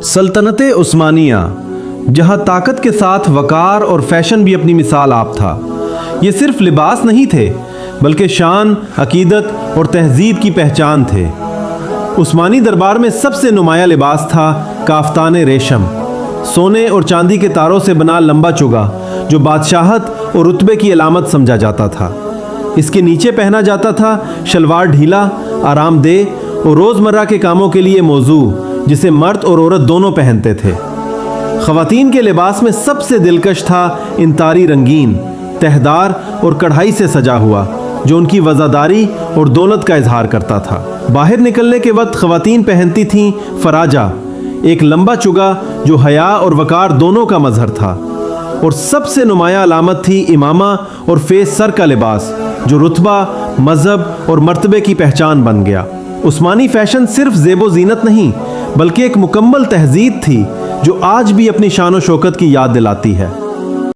सल्तनत उस्मानिया, जहाँ ताकत के साथ वकार और फैशन भी अपनी मिसाल आप था। ये सिर्फ लिबास नहीं थे बल्कि शान, अकीदत और तहजीब की पहचान थे। उस्मानी दरबार में सबसे नुमाया लिबास था काफ्तान रेशम, सोने और चांदी के तारों से बना लंबा चुगा जो बादशाहत और रुतबे की अलामत समझा जाता था। इसके नीचे पहना जाता था शलवार ढीला, आरामदेह और रोज़मर्रा के कामों के लिए मौजू, जिसे मर्द और औरत दोनों पहनते थे। ख़वातीन के लिबास में सबसे दिलकश था इंतारी रंगीन, तहदार और कढ़ाई से सजा हुआ, जो उनकी वज़ादारी और दौलत का इजहार करता था। बाहर निकलने के वक्त ख़वातीन पहनती थीं फराजा, एक लंबा चुगा जो हया और वकार दोनों का मजहर था। और सबसे नुमाया अलामत थी इमामा और फेस सर का लिबास, जो रुतबा, मजहब और मर्तबे की पहचान बन गया। उस्मानी फैशन सिर्फ ज़ेबो ज़ीनत नहीं बल्कि एक मुकम्मल तहजीब थी जो आज भी अपनी शान और शौकत की याद दिलाती है।